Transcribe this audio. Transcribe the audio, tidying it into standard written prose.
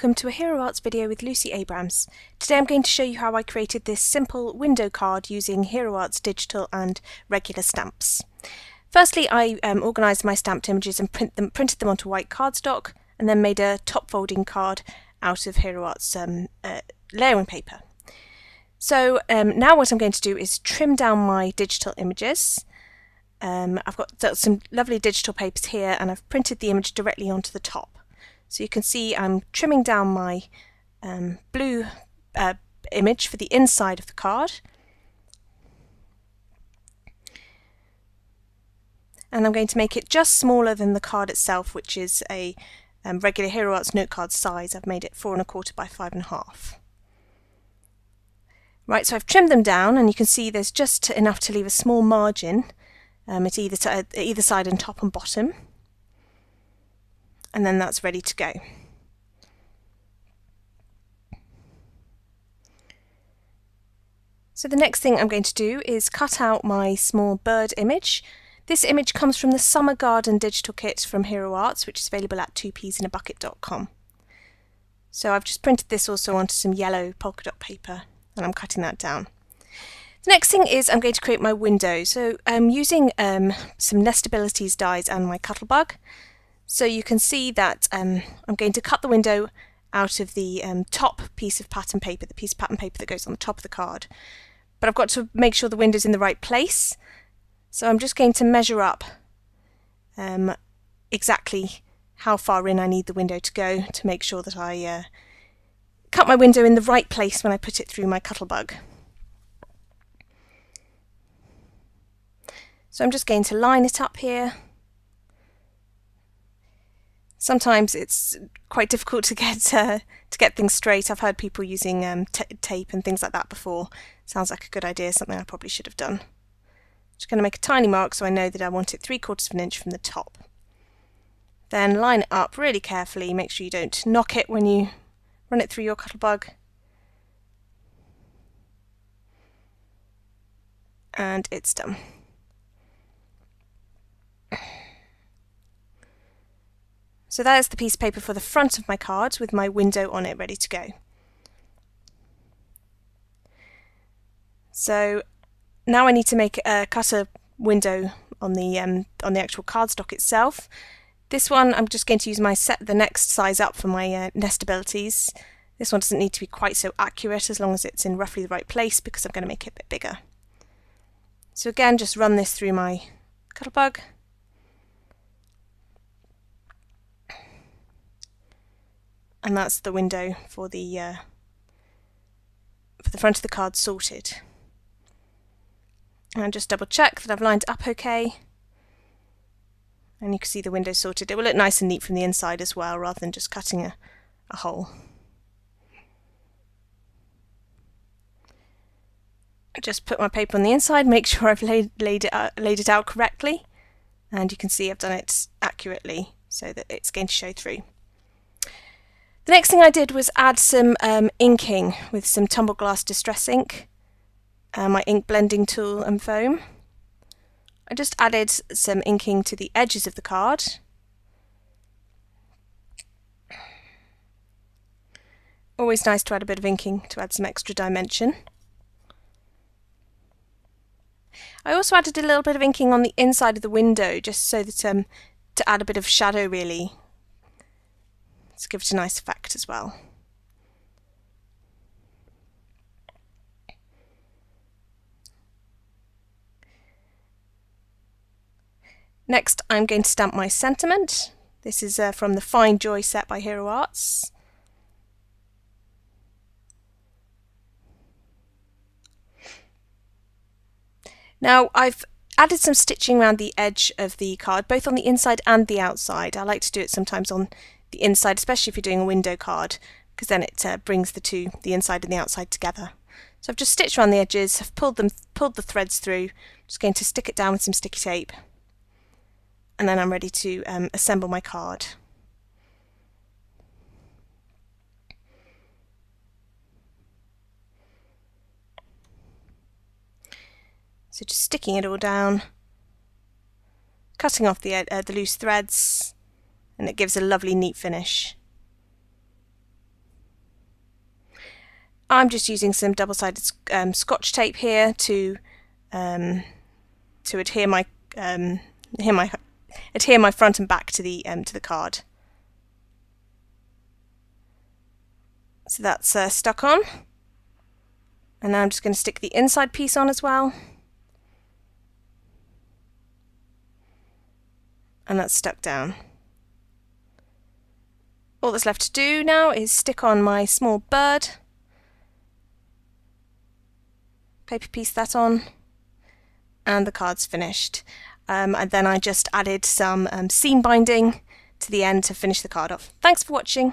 welcome to a Hero Arts video with Lucy Abrams. Today I'm going to show you how I created this simple window card using Hero Arts digital and regular stamps. Firstly, I organised my stamped images and printed them onto white cardstock, and then made a top folding card out of Hero Arts layering paper. So now what I'm going to do is trim down my digital images. I've got some lovely digital papers here, and I've printed the image directly onto the top. So you can see I'm trimming down my blue image for the inside of the card. And I'm going to make it just smaller than the card itself, which is a regular Hero Arts note card size. I've made it 4 1/4 by 5 1/2. Right, so I've trimmed them down, and you can see there's just enough to leave a small margin at either side and top and bottom. And then that's ready to go. So the next thing I'm going to do is cut out my small bird image. This image comes from the Summer Garden digital kit from Hero Arts, which is available at 2peasinabucket.com. So I've just printed this also onto some yellow polka dot paper, and I'm cutting that down. The next thing is I'm going to create my window. So I'm using some Nestabilities dies and my Cuttlebug. So you can see that I'm going to cut the window out of the top piece of pattern paper, the piece of pattern paper that goes on the top of the card. But I've got to make sure the window's in the right place. So I'm just going to measure up exactly how far in I need the window to go to make sure that I cut my window in the right place when I put it through my Cuttlebug. So I'm just going to line it up here. Sometimes it's quite difficult to get things straight. I've heard people using tape and things like that before. Sounds like a good idea, something I probably should have done. Just going to make a tiny mark so I know that I want it 3/4 of an inch from the top. Then line it up really carefully. Make sure you don't knock it when you run it through your Cuttlebug. And it's done. So that is the piece of paper for the front of my card with my window on it ready to go. So now I need to cut a window on the actual cardstock itself. This one I'm just going to use the next size up for my Nestabilities. This one doesn't need to be quite so accurate as long as it's in roughly the right place, because I'm going to make it a bit bigger. So again, just run this through my Cuttlebug. And that's the window for the front of the card sorted. And just double check that I've lined it up okay. And you can see the window sorted. It will look nice and neat from the inside as well, rather than just cutting a hole. Just put my paper on the inside, make sure I've laid it out correctly. And you can see I've done it accurately so that it's going to show through. The next thing I did was add some inking with some Tumbled Glass Distress ink, my ink blending tool and foam. I just added some inking to the edges of the card. Always nice to add a bit of inking to add some extra dimension. I also added a little bit of inking on the inside of the window, just so that to add a bit of shadow really. To give it a nice effect as well. Next I'm going to stamp my sentiment. This is from the Find Joy set by Hero Arts. Now I've added some stitching around the edge of the card, both on the inside and the outside. I like to do it sometimes on the inside, especially if you're doing a window card, because then it brings the inside and the outside together. So I've just stitched around the edges, I've pulled the threads through, just going to stick it down with some sticky tape, and then I'm ready to assemble my card. So just sticking it all down, cutting off the loose threads, and it gives a lovely neat finish. I'm just using some double-sided Scotch tape here to adhere my front and back to the card. So that's stuck on, and now I'm just going to stick the inside piece on as well, and that's stuck down. All that's left to do now is stick on my small bird, paper piece that on, and the card's finished. And then I just added some seam binding to the end to finish the card off. Thanks for watching.